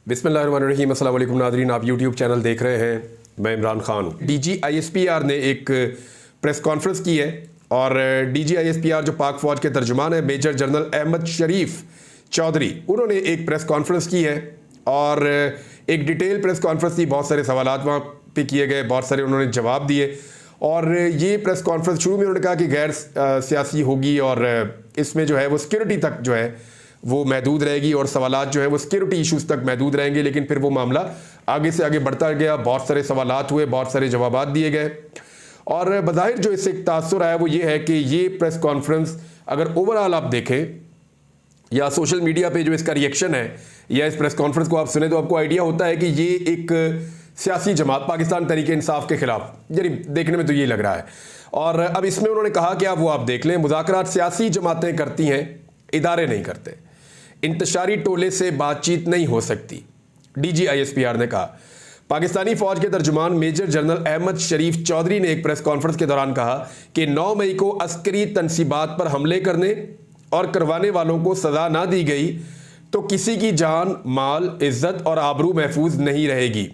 बिस्मिल्लाहिर्रहमानिर्रहीम। अस्सलाम वालेकुम नाज़रीन, आप यूट्यूब चैनल देख रहे हैं। मैं इमरान खान हूँ। DGISPR ने एक प्रेस कॉन्फ्रेंस की है और DGISPR जो पाक फ़ौज के तर्जुमान है मेजर जनरल अहमद शरीफ चौधरी, उन्होंने एक प्रेस कॉन्फ्रेंस की है और एक डिटेल प्रेस कॉन्फ्रेंस थी। बहुत सारे सवाल वहाँ पे किए गए, बहुत सारे उन्होंने जवाब दिए और ये प्रेस कॉन्फ्रेंस शुरू में उन्होंने कहा कि गैर सियासी होगी और इसमें जो है वो सिक्योरिटी तक जो है वो महदूद रहेगी और सवालात जो है वो सिक्योरिटी इश्यूज़ तक महदूद रहेंगे। लेकिन फिर वो मामला आगे से आगे बढ़ता गया, बहुत सारे सवालात हुए, बहुत सारे जवाबात दिए गए और बज़ाहिर जो इससे एक तासुर आया वो ये है कि ये प्रेस कॉन्फ्रेंस अगर ओवरऑल आप देखें या सोशल मीडिया पे जो इसका रिएक्शन है या इस प्रेस कॉन्फ्रेंस को आप सुने तो आपको आइडिया होता है कि ये एक सियासी जमात पाकिस्तान तहरीक इंसाफ के खिलाफ, यानी देखने में तो ये लग रहा है। और अब इसमें उन्होंने कहा कि वो आप देख लें, मुज़ाकरात सियासी जमातें करती हैं, इदारे नहीं करते, इंतशारी टोले से बातचीत नहीं हो सकती। DGISPR ने कहा। पाकिस्तानी फौज के तर्जुमान मेजर जनरल अहमद शरीफ चौधरी ने एक प्रेस कॉन्फ्रेंस के दौरान कहा कि 9 मई को अस्करी तनसीबात पर हमले करने और करवाने वालों को सजा ना दी गई तो किसी की जान, माल, इज्जत और आबरू महफूज नहीं रहेगी।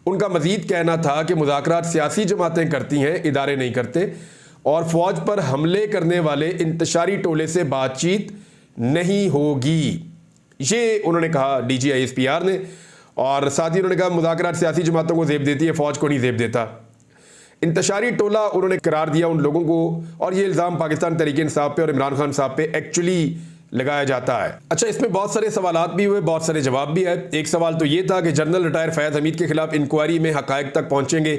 उनका मजीद कहना था कि मुज़ाकरात सियासी जमातें करती हैं, इदारे नहीं करते और फौज पर हमले करने वाले इंतशारी टोले से बातचीत नहीं होगी। ये उन्होंने कहा DGISPR ने और साथ ही उन्होंने कहा मुज़ाकरात सियासी जमातों को ज़ेब देती है, फौज को नहीं ज़ेब देता। इंतशारी टोला उन्होंने करार दिया उन लोगों को और ये इल्ज़ाम पाकिस्तान तहरीक इंसाफ पे और इमरान खान साहब पे एक्चुअली लगाया जाता है। अच्छा, इसमें बहुत सारे सवालात भी हुए, बहुत सारे जवाब भी है। एक सवाल तो ये था कि जनरल रिटायर फैज़ हमीद के खिलाफ इंक्वायरी में हक़ाइक़ तक पहुँचेंगे।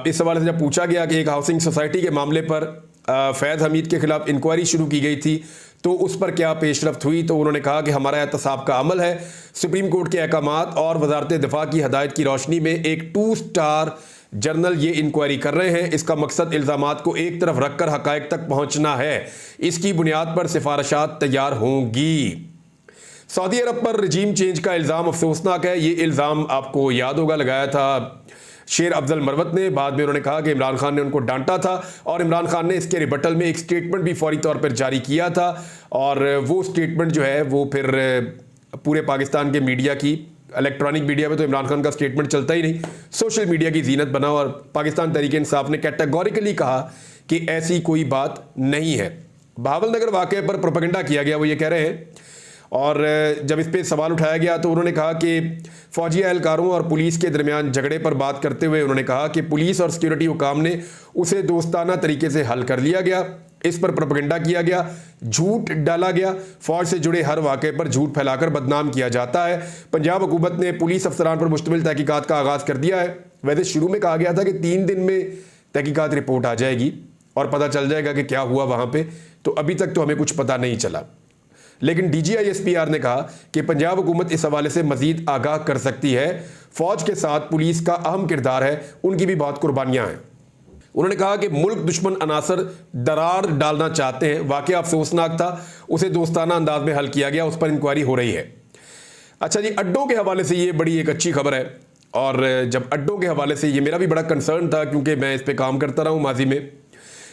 इस सवाल से जब पूछा गया कि एक हाउसिंग सोसाइटी के मामले पर फैज़ हमीद के खिलाफ इंक्वायरी शुरू की गई थी तो उस पर क्या पेशरफ्त हुई, तो उन्होंने कहा कि हमारा एहतसाब का अमल है। सुप्रीम कोर्ट के अहकामात और वजारत दिफा की हदायत की रोशनी में एक 2 स्टार जर्नल ये इंक्वायरी कर रहे हैं। इसका मकसद इल्ज़ामात को एक तरफ रखकर हक़ाइक़ तक पहुँचना है। इसकी बुनियाद पर सिफारिशात तैयार होंगी। सऊदी अरब पर रजीम चेंज का इल्ज़ाम अफसोसनाक है। ये इल्ज़ाम आपको याद होगा लगाया था शेर अफजल मरवत ने। बाद में उन्होंने कहा कि इमरान खान ने उनको डांटा था और इमरान खान ने इसके रिबटल में एक स्टेटमेंट भी फौरी तौर पर जारी किया था और वो स्टेटमेंट जो है वो फिर पूरे पाकिस्तान के मीडिया की, इलेक्ट्रॉनिक मीडिया में तो इमरान खान का स्टेटमेंट चलता ही नहीं, सोशल मीडिया की जीनत बना और पाकिस्तान तहरीक इंसाफ ने कैटेगोरिकली कहा कि ऐसी कोई बात नहीं है। बहावलनगर वाक़े पर प्रोपेगेंडा किया गया, वो ये कह रहे हैं। और जब इस पर सवाल उठाया गया तो उन्होंने कहा कि फ़ौजी एहलकारों और पुलिस के दरमियान झगड़े पर बात करते हुए उन्होंने कहा कि पुलिस और सिक्योरिटी हुकाम ने उसे दोस्ताना तरीके से हल कर लिया गया। इस पर प्रोपेगेंडा किया गया, झूठ डाला गया, फ़ौज से जुड़े हर वाक़े पर झूठ फैलाकर बदनाम किया जाता है। पंजाब हुकूमत ने पुलिस अफसरान पर मुश्तमिल तहकीकात का आगाज़ कर दिया है। वैसे शुरू में कहा गया था कि 3 दिन में तहकीकात रिपोर्ट आ जाएगी और पता चल जाएगा कि क्या हुआ वहाँ पर, तो अभी तक तो हमें कुछ पता नहीं चला। लेकिन DGISPR ने कहा कि पंजाब हुकूमत इस हवाले से मजीद आगाह कर सकती है। फौज के साथ पुलिस का अहम किरदार है, उनकी भी बहुत कुर्बानियां हैं। उन्होंने कहा कि मुल्क दुश्मन अनासर दरार डालना चाहते हैं। वाकया अफसोसनाक था, उसे दोस्ताना अंदाज में हल किया गया, उस पर इंक्वायरी हो रही है। अच्छा जी, अड्डों के हवाले से ये बड़ी एक अच्छी खबर है और जब अड्डों के हवाले से ये मेरा भी बड़ा कंसर्न था क्योंकि मैं इस पर काम करता रहा हूँ माजी में।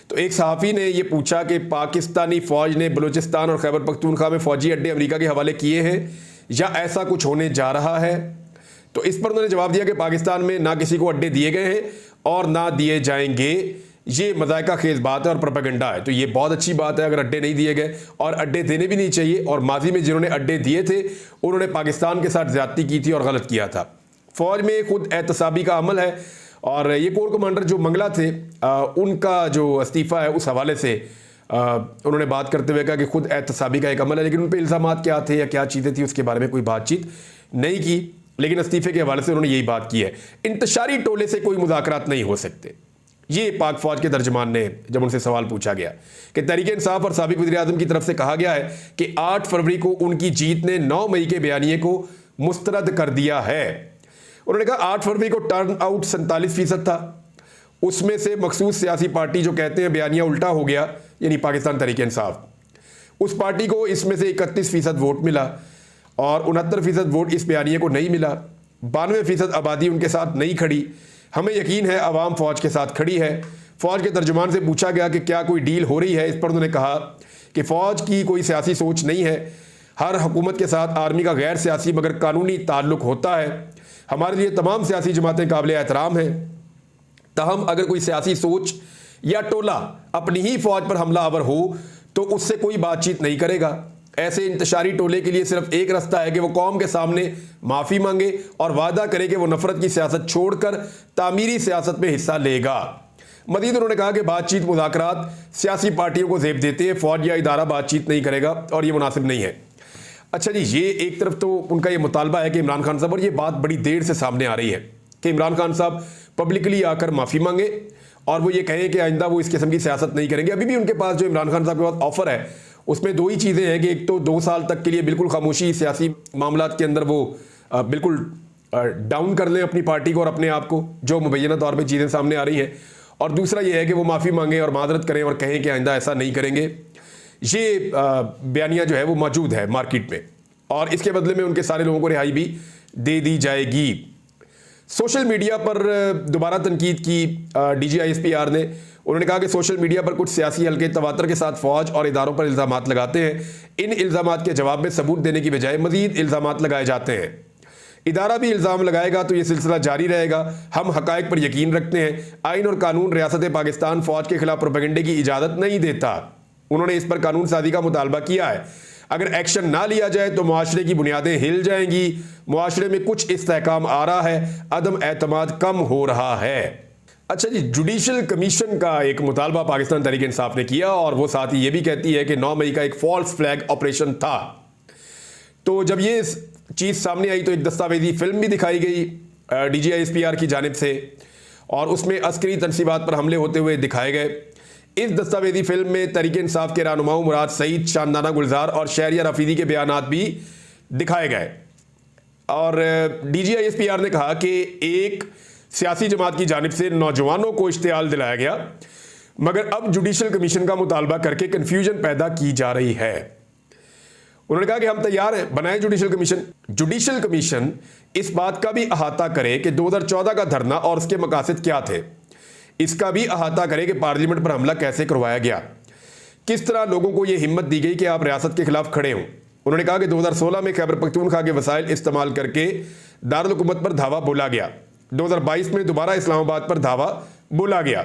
तो एक सहाफ़ी ने यह पूछा कि पाकिस्तानी फ़ौज ने बलूचिस्तान और खैबर पख्तूनख्वा में फ़ौजी अड्डे अमेरिका के हवाले किए हैं या ऐसा कुछ होने जा रहा है। तो इस पर उन्होंने जवाब दिया कि पाकिस्तान में ना किसी को अड्डे दिए गए हैं और ना दिए जाएंगे। ये मज़ायका खेज़ बात है और प्रोपेगेंडा है। तो ये बहुत अच्छी बात है अगर अड्डे नहीं दिए गए, और अड्डे देने भी नहीं चाहिए। और माजी में जिन्होंने अड्डे दिए थे उन्होंने पाकिस्तान के साथ ज़्यादती की थी और गलत किया था। फ़ौज में खुद एहतसाबी का अमल है और ये कोर कमांडर जो मंगला थे उनका जो इस्तीफ़ा है उस हवाले से उन्होंने बात करते हुए कहा कि खुद एहतसाबी का एक अमल है। लेकिन उन पर इल्ज़ामात क्या थे या क्या चीज़ें थी उसके बारे में कोई बातचीत नहीं की, लेकिन इस्तीफ़े के हवाले से उन्होंने यही बात की है। इंतशारी टोले से कोई मुज़ाकरात नहीं हो सकते। ये पाक फ़ौज के तर्जुमान ने जब उनसे सवाल पूछा गया कि तहरीक इंसाफ और साबिक़ वज़ीर-ए-आज़म की तरफ से कहा गया है कि 8 फरवरी को उनकी जीत ने 9 मई के बयानिए को मुस्तरद कर दिया है। उन्होंने कहा 8 फरवरी को टर्न आउट 47% था, उसमें से मखसूस सियासी पार्टी जो कहते हैं बयानिया उल्टा हो गया, यानी पाकिस्तान तहरीक इंसाफ, उस पार्टी को इसमें से 31% वोट मिला और 69% वोट इस बयानिए को नहीं मिला। 92% आबादी उनके साथ नहीं खड़ी। हमें यकीन है अवाम फ़ौज के साथ खड़ी है। फ़ौज के तर्जुमान से पूछा गया कि क्या कोई डील हो रही है। इस पर उन्होंने कहा कि फ़ौज की कोई सियासी सोच नहीं है, हर हुकूमत के साथ आर्मी का गैर सियासी मगर कानूनी ताल्लुक होता है। हमारे लिए तमाम सियासी जमातें काबिल एहतराम हैं। ताहम अगर कोई सियासी सोच या टोला अपनी ही फौज पर हमलावर हो तो उससे कोई बातचीत नहीं करेगा। ऐसे इंतशारी टोले के लिए सिर्फ एक रास्ता है कि वो कौम के सामने माफ़ी मांगे और वादा करे कि वो नफरत की सियासत छोड़कर तामीरी सियासत में हिस्सा लेगा। मजीद उन्होंने कहा कि बातचीत मुज़ाकरात सियासी पार्टियों को ज़ेब देते हैं, फौज या इदारा बातचीत नहीं करेगा और ये मुनासिब नहीं है। अच्छा जी, ये एक तरफ तो उनका ये मुतालबा है कि इमरान खान साहब, और ये बात बड़ी देर से सामने आ रही है कि इमरान खान साहब पब्लिकली आकर माफ़ी मांगे और वो ये कहें कि आइंदा वो इस किस्म की सियासत नहीं करेंगे। अभी भी उनके पास जो इमरान खान साहब के पास ऑफर है उसमें दो ही चीज़ें हैं कि एक तो 2 साल तक के लिए बिल्कुल खामोशी सियासी मामलात के अंदर वो बिल्कुल डाउन कर लें अपनी पार्टी को और अपने आप को, जो मुबैना तौर पर चीज़ें सामने आ रही हैं, और दूसरा ये है कि वो माफ़ी मांगें और मादरत करें और कहें कि आइंदा ऐसा नहीं करेंगे। ये बयानिया जो है वो मौजूद है मार्केट में और इसके बदले में उनके सारे लोगों को रिहाई भी दे दी जाएगी। सोशल मीडिया पर दोबारा तनकीद की DGISPR ने। उन्होंने कहा कि सोशल मीडिया पर कुछ सियासी हल्के तवातर के साथ फौज और इदारों पर इल्ज़ामात लगाते हैं। इन इल्ज़ामात के जवाब में सबूत देने की बजाय मज़ीद इल्ज़ामात लगाए जाते हैं। इदारा भी इल्ज़ाम लगाएगा तो ये सिलसिला जारी रहेगा। हम हक़ाइक़ पर यकीन रखते हैं। आइन और कानून रियासत पाकिस्तान फ़ौज के खिलाफ प्रोपेगेंडे की इजाज़त नहीं देता। उन्होंने इस पर कानून साजी का मुतालबा किया है। अगर एक्शन ना लिया जाए तो मुआशरे की बुनियादें हिल जाएंगी। मुआशरे में कुछ इस्तेहकाम आ रहा है, अदम एतमाद कम हो रहा है। अच्छा जी, जुडिशल कमीशन का एक मुतालबा पाकिस्तान तहरीक इंसाफ ने किया और वो साथ ही ये भी कहती है कि 9 मई का एक फॉल्स फ्लैग ऑपरेशन था। तो जब ये चीज़ सामने आई तो एक दस्तावेजी फिल्म भी दिखाई गई DGISPR की जानिब से और उसमें अस्करी तनसीबात पर हमले होते हुए दिखाए गए। इस दस्तावेजी फिल्म में तहरीक इंसाफ के रहनुमाओं मुराद सईद, शानदाना गुलजार और शहरिया रफीदी के बयानात भी दिखाए गए। और DGISPR ने कहा कि एक सियासी जमात की जानिब से नौजवानों को इश्तियाल दिलाया गया, मगर अब जुडिशल कमीशन का मुतालबा करके कन्फ्यूजन पैदा की जा रही है। उन्होंने कहा कि हम तैयार हैं, बनाएं जुडिशल कमीशन। जुडिशल कमीशन इस बात का भी अहाता करे कि 2014 का धरना और उसके मकासद क्या थे। इसका भी अहाता करे कि पार्लियामेंट पर हमला कैसे करवाया गया, किस तरह लोगों को यह हिम्मत दी गई कि आप रियासत के खिलाफ खड़े हों। उन्होंने कहा कि 2016 में खैबर पख्तूनख्वा के वसाइल इस्तेमाल करके दारुल हुकूमत पर धावा बोला गया। 2022 में दोबारा इस्लामाबाद पर धावा बोला गया।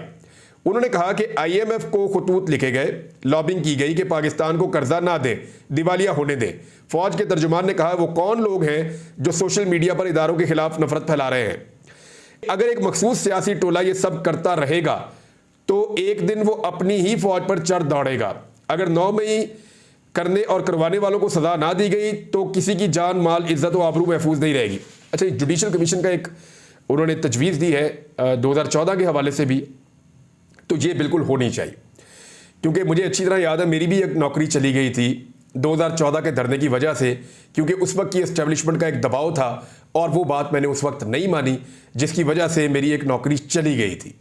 उन्होंने कहा कि IMF को खतूत लिखे गए, लॉबिंग की गई कि पाकिस्तान को कर्जा ना दे, दिवालिया होने दे। फौज के तर्जुमान ने कहा वो कौन लोग हैं जो सोशल मीडिया पर इदारों के खिलाफ नफरत फैला रहे हैं। अगर एक मखसूस सियासी टोला ये सब करता रहेगा तो एक दिन वो अपनी ही फौज पर चढ़ दौड़ेगा। अगर 9 मई करने और करवाने वालों को सजा ना दी गई तो किसी की जान, माल, इज्जत व आबरू महफूज नहीं रहेगी। अच्छा, जुडिशल कमीशन का एक उन्होंने तजवीज़ दी है 2014 के हवाले से भी, तो ये बिल्कुल होनी चाहिए। क्योंकि मुझे अच्छी तरह याद है मेरी भी एक नौकरी चली गई थी 2014 के धरने की वजह से, क्योंकि उस वक्त की एस्टेब्लिशमेंट का एक दबाव था और वो बात मैंने उस वक्त नहीं मानी, जिसकी वजह से मेरी एक नौकरी चली गई थी।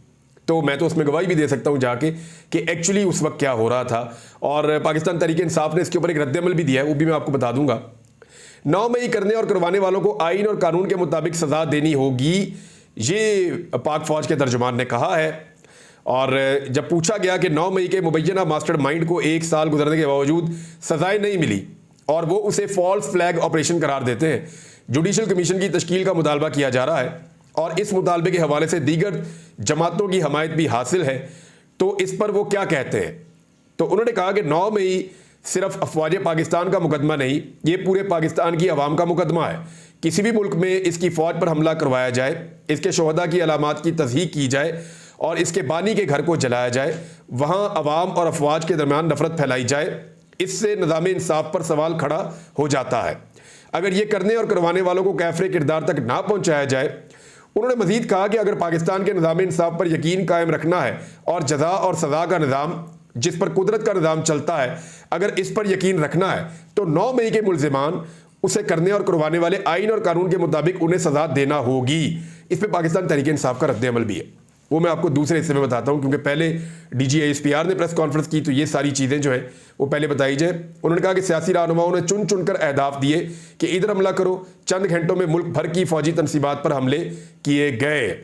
तो मैं तो उसमें गवाही भी दे सकता हूं जाके कि एक्चुअली उस वक्त क्या हो रहा था। और पाकिस्तान तहरीक इंसाफ ने इसके ऊपर एक रद्द-ए-अमल भी दिया है, वो भी मैं आपको बता दूंगा। 9 मई करने और करवाने वालों को आइन और कानून के मुताबिक सजा देनी होगी, ये पाक फौज के तर्जुमान ने कहा है। और जब पूछा गया कि 9 मई के मुबैना मास्टरमाइंड को 1 साल गुजरने के बावजूद सजाएं नहीं मिली और वो उसे फॉल्स फ्लैग ऑपरेशन करार देते हैं, जुडिशल कमीशन की तश्कील का मुतालबा किया जा रहा है और इस मुतालबे के हवाले से दीगर जमातों की हमायत भी हासिल है। तो इस पर वो क्या कहते हैं? तो उन्होंने कहा कि 9 मई सिर्फ अफवाज पाकिस्तान का मुकदमा नहीं, ये पूरे पाकिस्तान की आवाम का मुकदमा है। किसी भी मुल्क में इसकी फ़ौज पर हमला करवाया जाए, इसके शोहदा की अलामात की तस्दीक की जाए और इसके बानी के घर को जलाया जाए, वहाँ अवाम और अफवाज के दरमियान नफरत फैलाई जाए, इससे निज़ाम इंसाफ पर सवाल खड़ा हो जाता है। अगर ये करने और करवाने वालों को कैफरे किरदार तक ना पहुँचाया जाए। उन्होंने मजीद कहा कि अगर पाकिस्तान के निज़ाम इंसाफ पर यकीन कायम रखना है और जज़ा और सज़ा का निज़ाम जिस पर कुदरत का निज़ाम चलता है, अगर इस पर यकीन रखना है तो 9 मई के मुल्ज़िमान उसे करने और करवाने वाले आइन और कानून के मुताबिक उन्हें सजा देना होगी। इस पर पाकिस्तान तहरीक इंसाफ का रद्द-ए-अमल भी है, वो मैं आपको दूसरे हिस्से में बताता हूं, क्योंकि पहले DGISPR ने प्रेस कॉन्फ्रेंस की तो ये सारी चीज़ें जो है वो पहले बताई जाए। उन्होंने कहा कि सियासी रहनुमाओं ने चुन चुन कर अहदाफ दिए कि इधर हमला करो। चंद घंटों में मुल्क भर की फौजी तनसीबात पर हमले किए गए।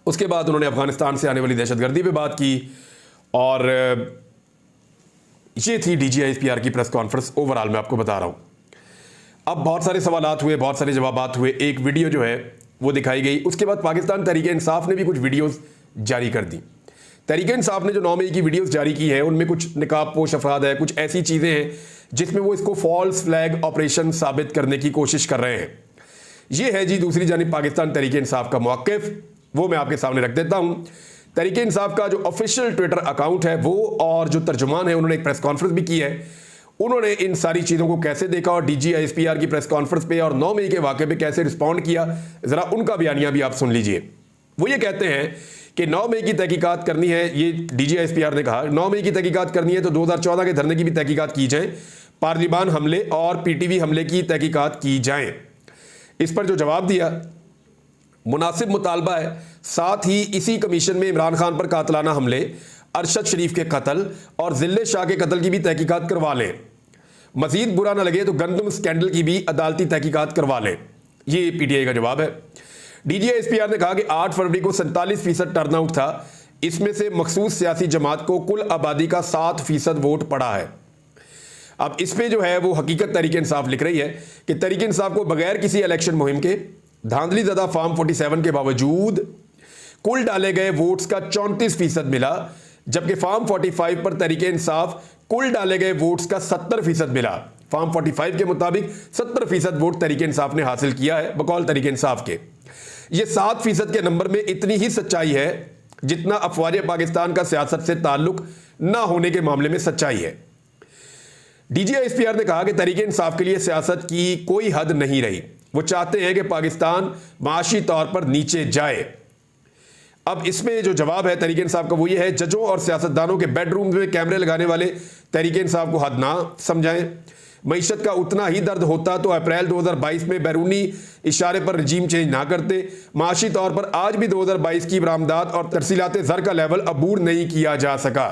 उसके बाद उन्होंने अफगानिस्तान से आने वाली दहशतगर्दी पर बात की और ये थी DGISPR की प्रेस कॉन्फ्रेंस। ओवरऑल मैं आपको बता रहा हूँ। अब बहुत सारे सवालात हुए, बहुत सारे जवाबात हुए, एक वीडियो जो है वो दिखाई गई। उसके बाद पाकिस्तान तहरीक इंसाफ ने भी कुछ वीडियोस जारी कर दी। तहरीक इंसाफ ने जो 9 मई की वीडियोस जारी की है उनमें कुछ निकाब पोश अफराद है, कुछ ऐसी चीज़ें हैं जिसमें वो इसको फॉल्स फ्लैग ऑपरेशन साबित करने की कोशिश कर रहे हैं। ये है जी दूसरी जानिब पाकिस्तान तहरीक इंसाफ का मौक़िफ़, वो मैं आपके सामने रख देता हूँ। तहरीक इंसाफ का जो ऑफिशियल ट्विटर अकाउंट है वो और जो तर्जुमान है उन्होंने एक प्रेस कॉन्फ्रेंस भी की है। उन्होंने इन सारी चीज़ों को कैसे देखा और DGISPR की प्रेस कॉन्फ्रेंस पे और 9 मई के वाक़े पे कैसे रिस्पॉन्ड किया, ज़रा उनका बयानिया भी आप सुन लीजिए। वो ये कहते हैं कि 9 मई की तहकीकात करनी है, ये DGISPR ने कहा 9 मई की तहकीकात करनी है तो 2014 के धरने की भी तहकीकात की जाए, पार्लिमान हमले और PTV हमले की तहकीकात की जाए। इस पर जो जवाब दिया मुनासिब मुतालबा है, साथ ही इसी कमीशन में इमरान खान पर कातलाना हमले, अरशद शरीफ के कत्ल और जिले शाह के कत्ल की भी तहकीकात करवा लें। मजीद बुरा ना लगे तो गंदम स्कैंडल की भी अदालती तहकीकात करवा लें। ये PTI का जवाब है। DGISPR ने कहा कि 8 फरवरी को 47% टर्नआउट था, इसमें से मखसूस सियासी जमात को कुल आबादी का 7% वोट पड़ा है। अब इस पे जो है वो हकीकत तहरीक इंसाफ लिख रही है कि तहरीक इंसाफ को बगैर किसी इलेक्शन मुहिम के धांधली ज़दा फॉर्म 47 के बावजूद कुल डाले गए वोट्स का 34% मिला, जबकि फॉर्म 45 पर तहरीक इंसाफ कुल डाले गए वोट्स का 70% मिला। फॉर्म 45 के मुताबिक 70% वोट तहरीक इंसाफ ने हासिल किया है बकौल तहरीक इंसाफ के। ये 7% के नंबर में इतनी ही सच्चाई है जितना अफवाज पाकिस्तान का सियासत से ताल्लुक ना होने के मामले में सच्चाई है। DGISPR ने कहा कि तहरीक इंसाफ के लिए सियासत की कोई हद नहीं रही। वो चाहते हैं कि पाकिस्तान माशी तौर पर नीचे जाए। अब इसमें जो जवाब है तहरीक इंसाफ का वो ये है, जजों और सियासतदानों के बेडरूम में कैमरे लगाने वाले तहरीक इंसाफ को हद ना समझाएं। मईशत का उतना ही दर्द होता तो अप्रैल 2022 में बैरूनी इशारे पर रजीम चेंज ना करते। माशी तौर पर आज भी 2022 की बरामदात और तरसीलात ज़र का लेवल अबूर नहीं किया जा सका।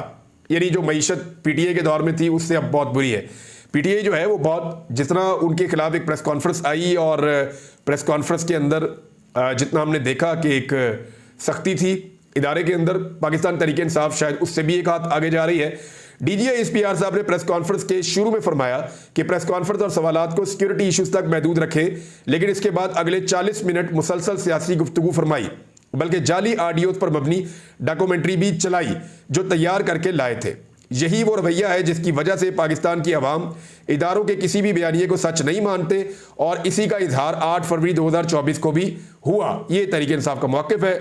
यानी जो मईशत PTI के दौर में थी उससे अब बहुत बुरी है। PTI जो है वो बहुत, जितना उनके खिलाफ एक प्रेस कॉन्फ्रेंस आई और प्रेस कॉन्फ्रेंस के अंदर जितना हमने देखा कि एक सख्ती थी इदारे के अंदर, पाकिस्तान तहरीक इंसाफ शायद उससे भी एक हाथ आगे जा रही है। DGISPR साहब ने प्रेस कॉन्फ्रेंस के शुरू में फरमाया कि प्रेस कॉन्फ्रेंस और सवालात को सिक्योरिटी इश्यूज तक महदूद रखें, लेकिन इसके बाद अगले 40 मिनट मुसलसल सियासी गुफ्तगू फरमाई, बल्कि जाली ऑडियोज पर मबनी डॉक्यूमेंट्री भी चलाई जो तैयार करके लाए थे। यही वो रवैया है जिसकी वजह से पाकिस्तान की आवाम इदारों के किसी भी बयानिए को सच नहीं मानते और इसी का इजहार 8 फरवरी 2024 को भी हुआ। ये तहरीक इंसाफ का मौक़िफ़ है।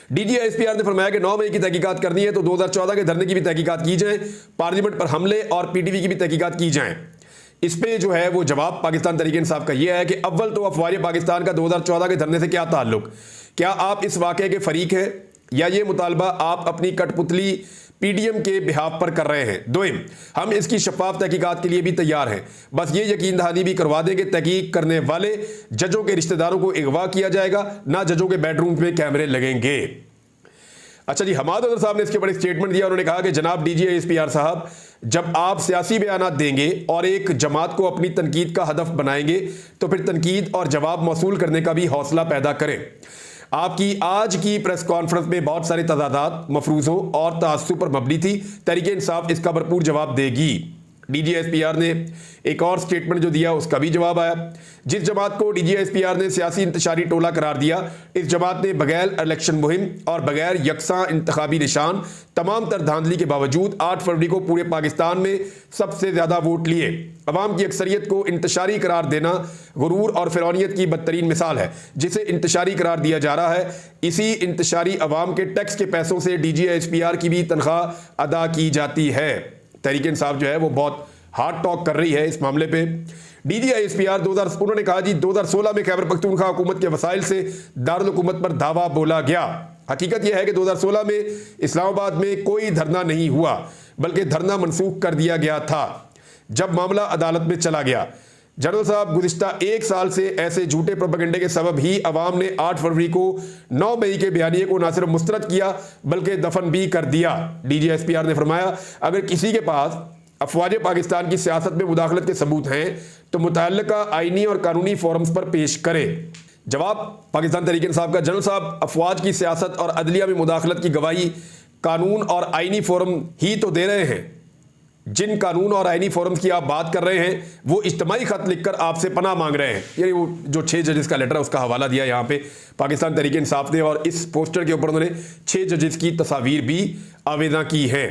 DGISPR ने फरमाया कि 9 मई की तहकीकात करनी है तो 2014 के धरने की भी तहकीकात की जाए, पार्लियामेंट पर हमले और PTV की भी तहकीकात की जाए। इस पे जो है वो जवाब पाकिस्तान तहरीक इंसाफ का ये है कि अव्वल तो अफवाज पाकिस्तान का 2014 के धरने से क्या ताल्लुक, क्या आप इस वाक़े के फरीक हैं या ये मुतालबा आप अपनी कठपुतली PDM के बिहाफ पर कर रहे हैं। दोइम, हम इसकी शफाफ तहकीकात के लिए भी तैयार हैं, बस ये यकीन दहानी भी करवा दें कि तहकीक करने वाले जजों के रिश्तेदारों को अगवा किया जाएगा, ना जजों के बेडरूम में कैमरे लगेंगे। अच्छा जी, हमाद अदर साहब ने इसके बड़े स्टेटमेंट दिया। उन्होंने कहा कि जनाब DGISPR साहब, जब आप सियासी बयानात देंगे और एक जमात को अपनी तनकीद का हदफ बनाएंगे तो फिर तनकीद और जवाब मौसूल करने का भी हौसला पैदा करें। आपकी आज की प्रेस कॉन्फ्रेंस में बहुत सारे तजादात, मफरूज़ों और तासुब पर मबनी थी। तहरीक इंसाफ इसका भरपूर जवाब देगी। DGISPR ने एक और स्टेटमेंट जो दिया उसका भी जवाब आया। जिस जमात को DGISPR ने सियासी इंतशारी टोला करार दिया, इस जमात ने बगैर इलेक्शन मुहिम और बगैर यकसा इंतखाबी निशान तमाम तर धांधली के बावजूद 8 फरवरी को पूरे पाकिस्तान में सबसे ज़्यादा वोट लिए। अवाम की अक्सरियत को इंतशारी करार देना गुरूर और फिरौनियत की बदतरीन मिसाल है, जिसे इंतशारी करार दिया जा रहा है। इसी इंतशारी अवाम के टैक्स के पैसों से DGISPR की भी तनख्वाह अदा की जाती है। तहरीक इंसाफ जो है वो बहुत हार्ड टॉक कर रही है इस मामले पे। DGISPR उन्होंने कहा जी 2016 में खैबर पख्तूनख्वा हुकूमत के वसाइल से दारुल हुकूमत पर दावा बोला गया। हकीकत यह है कि 2016 में इस्लामाबाद में कोई धरना नहीं हुआ, बल्कि धरना मनसूख कर दिया गया था जब मामला अदालत में चला गया। जनरल साहब, गुज़िश्ता 1 साल से ऐसे झूठे प्रोपेगेंडे के सबब ही अवाम ने 8 फरवरी को 9 मई के बयानिए को न सिर्फ मुस्तरद किया बल्कि दफन भी कर दिया। DGISPR ने फरमाया, अगर किसी के पास अफवाज पाकिस्तान की सियासत में मुदाखलत के सबूत हैं तो मुतअल्लिका आईनी और कानूनी फोरम्स पर पेश करे। जवाब पाकिस्तान तहरीक इंसाफ का, जनरल साहब, अफवाज की सियासत और अदलिया में मुदाखलत की गवाही कानून और आईनी फोरम ही तो दे रहे हैं। जिन कानून और आईनी फोरम्स की आप बात कर रहे हैं वो इज्तिमाई खत लिखकर आपसे पनाह मांग रहे हैं। यानी वो जो 6 जजेस का लेटर है उसका हवाला दिया यहाँ पे पाकिस्तान तहरीक इंसाफ ने, और इस पोस्टर के ऊपर उन्होंने 6 जजेस की तस्वीर भी आवेदन की है।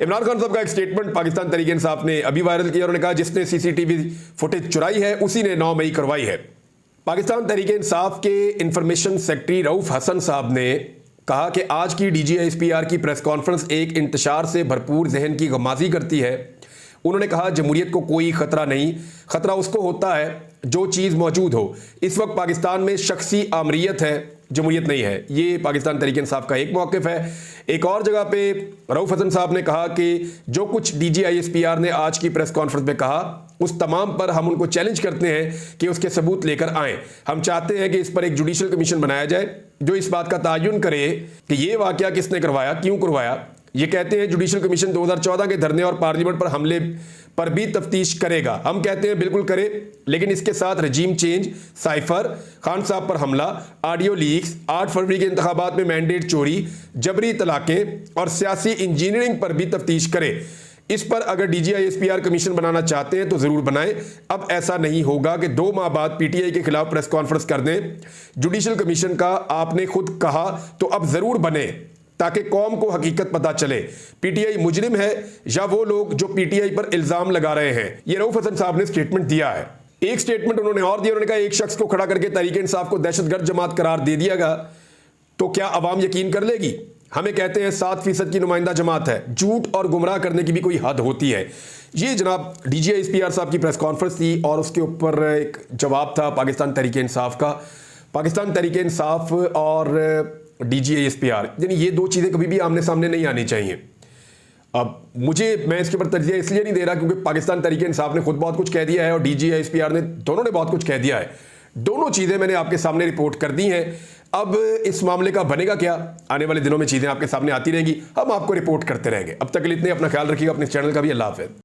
इमरान खान साहब का एक स्टेटमेंट पाकिस्तान तहरीक इंसाफ ने अभी वायरल किया। उन्होंने कहा जिसने सीसीटीवी फुटेज चुराई है उसी ने 9 मई करवाई है। पाकिस्तान तहरीक इंसाफ के इंफॉर्मेशन सेक्रेटरी रऊफ हसन साहब ने कहा कि आज की DGISPR की प्रेस कॉन्फ्रेंस एक इंतशार से भरपूर जहन की गमाजी करती है। उन्होंने कहा जमहूरियत को कोई खतरा नहीं, खतरा उसको होता है जो चीज़ मौजूद हो। इस वक्त पाकिस्तान में शख्सी आमरीत है, जमहूरियत नहीं है। ये पाकिस्तान तहरीक इंसाफ का एक मौक़िफ़ है। एक और जगह पे रऊफ हसन साहब ने कहा कि जो कुछ DGISPR ने आज की प्रेस कॉन्फ्रेंस में कहा उस तमाम पर हम उनको चैलेंज करते हैं कि उसके सबूत लेकर आएँ। हम चाहते हैं कि इस पर एक जुडिशल कमीशन बनाया जाए जो इस बात का तयन करे कि ये वाक़या किसने करवाया, क्यों करवाया। ये कहते हैं जुडिशल कमीशन 2014 के धरने और पार्लियामेंट पर हमले पर भी तफ्तीश करेगा। हम कहते हैं बिल्कुल करे, लेकिन इसके साथ रजीम चेंज, साइफर, खान साहब पर हमला, ऑडियो लीक्स, 8 फरवरी के इंतखाबात में मैंडेट चोरी, जबरी तलाक़ें और सियासी इंजीनियरिंग पर भी तफ्तीश करे। इस पर अगर DGISPR कमीशन बनाना चाहते हैं तो ज़रूर बनाएं। अब ऐसा नहीं होगा कि 2 माह बाद PTI के खिलाफ प्रेस कॉन्फ्रेंस कर दें। जुडिशल कमीशन का आपने खुद कहा तो अब ज़रूर बने ताकि कौम को हकीकत पता चले PTI मुजरिम है या वो लोग जो PTI पर इल्ज़ाम लगा रहे हैं। ये रऊफ हसन साहब ने स्टेटमेंट दिया है। एक स्टेटमेंट उन्होंने और दिया। उन्होंने कहा एक शख्स को खड़ा करके तहरीक इंसाफ को दहशतगर्द जमात करार दे दिया तो क्या अवाम यकीन कर लेगी? हमें कहते हैं 7% की नुमाइंदा जमात है। झूठ और गुमराह करने की भी कोई हद होती है। ये जनाब DGISPR साहब की प्रेस कॉन्फ्रेंस थी और उसके ऊपर एक जवाब था पाकिस्तान तहरीक इंसाफ का। पाकिस्तान तहरीक इंसाफ और DGISPR यानी ये 2 चीज़ें कभी भी आमने सामने नहीं आनी चाहिए। अब मैं इसके ऊपर तरजीह इसलिए नहीं दे रहा क्योंकि पाकिस्तान तहरीक इंसाफ ने खुद बहुत कुछ कह दिया है और DGISPR ने, दोनों ने बहुत कुछ कह दिया है। दोनों चीज़ें मैंने आपके सामने रिपोर्ट कर दी हैं। अब इस मामले का बनेगा क्या, आने वाले दिनों में चीज़ें आपके सामने आती रहेंगी, हम आपको रिपोर्ट करते रहेंगे। अब तक के लिए इतने, अपना ख्याल रखिएगा, अपने चैनल का भी। अल्लाह हाफ़िज़।